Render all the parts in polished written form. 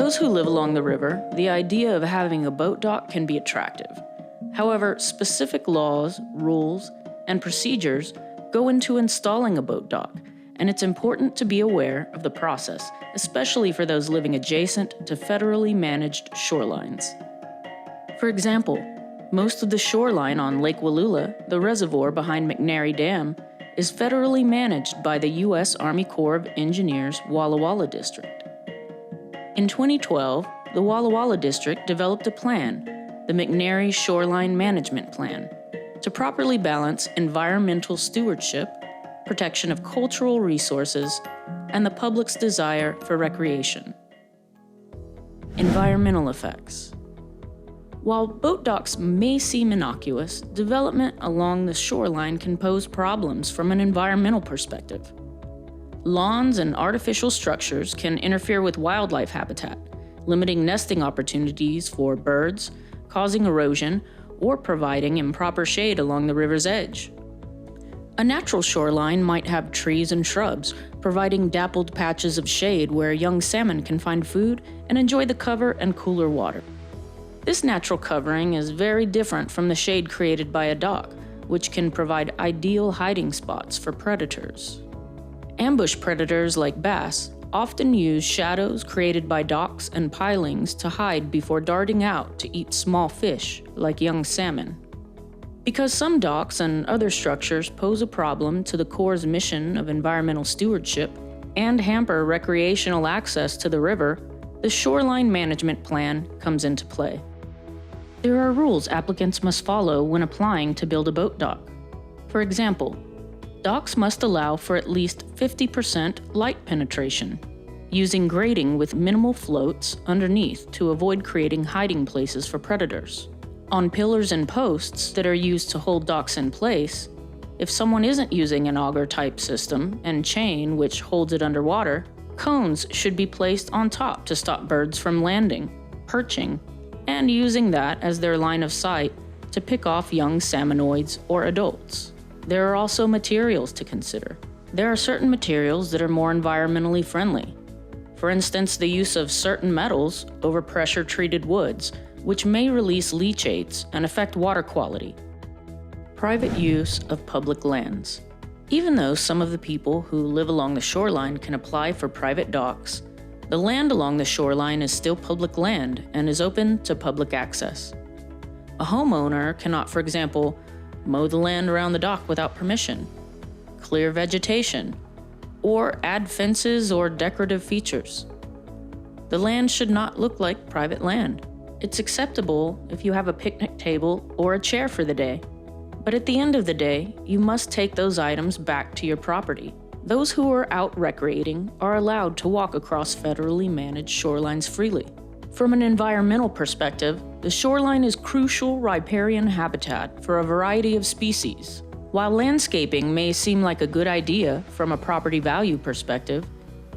those who live along the river, the idea of having a boat dock can be attractive. However, specific laws, rules, and procedures go into installing a boat dock, and it's important to be aware of the process, especially for those living adjacent to federally managed shorelines. For example, most of the shoreline on Lake Wallula, the reservoir behind McNary Dam, is federally managed by the U.S. Army Corps of Engineers Walla Walla District. In 2012, the Walla Walla District developed a plan, the McNary Shoreline Management Plan, to properly balance environmental stewardship, protection of cultural resources, and the public's desire for recreation. Environmental effects. While boat docks may seem innocuous, development along the shoreline can pose problems from an environmental perspective. Lawns and artificial structures can interfere with wildlife habitat, limiting nesting opportunities for birds, causing erosion, or providing improper shade along the river's edge. A natural shoreline might have trees and shrubs, providing dappled patches of shade where young salmon can find food and enjoy the cover and cooler water. This natural covering is very different from the shade created by a dock, which can provide ideal hiding spots for predators. Ambush predators like bass often use shadows created by docks and pilings to hide before darting out to eat small fish like young salmon. Because some docks and other structures pose a problem to the Corps' mission of environmental stewardship and hamper recreational access to the river, the Shoreline Management Plan comes into play. There are rules applicants must follow when applying to build a boat dock. For example, docks must allow for at least 50% light penetration, using grading with minimal floats underneath to avoid creating hiding places for predators. On pillars and posts that are used to hold docks in place, if someone isn't using an auger-type system and chain which holds it underwater, cones should be placed on top to stop birds from landing, perching, and using that as their line of sight to pick off young salmonoids or adults. There are also materials to consider. There are certain materials that are more environmentally friendly. For instance, the use of certain metals over pressure-treated woods, which may release leachates and affect water quality. Private use of public lands. Even though some of the people who live along the shoreline can apply for private docks, the land along the shoreline is still public land and is open to public access. A homeowner cannot, for example, mow the land around the dock without permission, clear vegetation, or add fences or decorative features. The land should not look like private land. It's acceptable if you have a picnic table or a chair for the day, but at the end of the day, you must take those items back to your property. Those who are out recreating are allowed to walk across federally managed shorelines freely. From an environmental perspective, the shoreline is crucial riparian habitat for a variety of species. While landscaping may seem like a good idea from a property value perspective,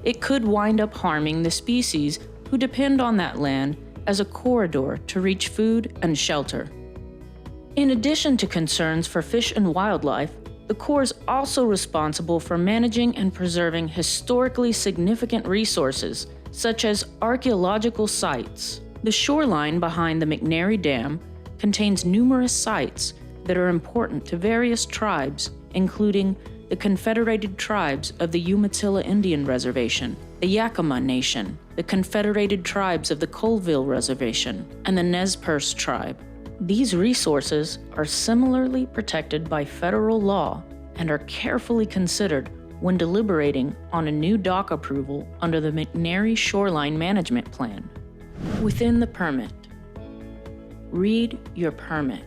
it could wind up harming the species who depend on that land as a corridor to reach food and shelter. In addition to concerns for fish and wildlife, the Corps is also responsible for managing and preserving historically significant resources, such as archaeological sites. The shoreline behind the McNary Dam contains numerous sites that are important to various tribes, including the Confederated Tribes of the Umatilla Indian Reservation, the Yakima Nation, the Confederated Tribes of the Colville Reservation, and the Nez Perce Tribe. These resources are similarly protected by federal law and are carefully considered when deliberating on a new dock approval under the McNary Shoreline Management Plan. Within the permit. Read your permit.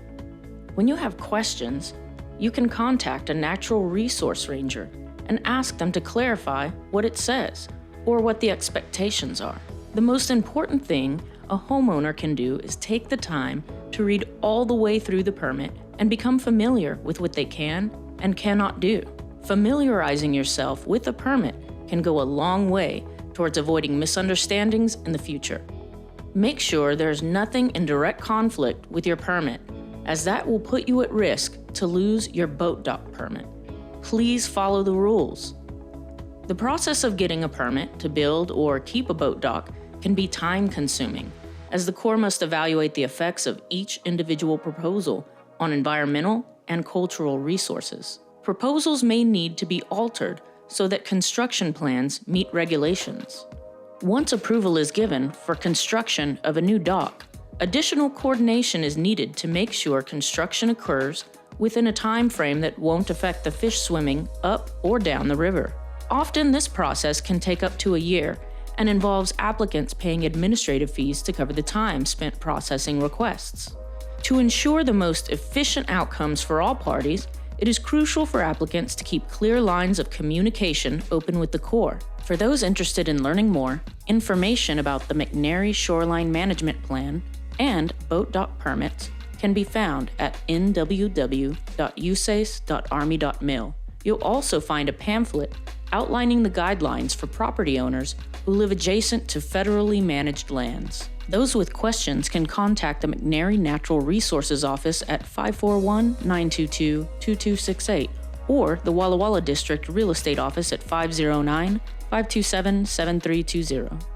When you have questions, you can contact a natural resource ranger and ask them to clarify what it says or what the expectations are. The most important thing a homeowner can do is take the time to read all the way through the permit and become familiar with what they can and cannot do. Familiarizing yourself with a permit can go a long way towards avoiding misunderstandings in the future. Make sure there's nothing in direct conflict with your permit, as that will put you at risk to lose your boat dock permit. Please follow the rules. The process of getting a permit to build or keep a boat dock can be time-consuming, as the Corps must evaluate the effects of each individual proposal on environmental and cultural resources. Proposals may need to be altered so that construction plans meet regulations. Once approval is given for construction of a new dock, additional coordination is needed to make sure construction occurs within a time frame that won't affect the fish swimming up or down the river. Often this process can take up to a year and involves applicants paying administrative fees to cover the time spent processing requests. To ensure the most efficient outcomes for all parties, it is crucial for applicants to keep clear lines of communication open with the Corps. For those interested in learning more, information about the McNary Shoreline Management Plan and boat dock permits can be found at nww.usace.army.mil. You'll also find a pamphlet outlining the guidelines for property owners who live adjacent to federally managed lands. Those with questions can contact the McNary Natural Resources Office at 541-922-2268 or the Walla Walla District Real Estate Office at 509-527-7320.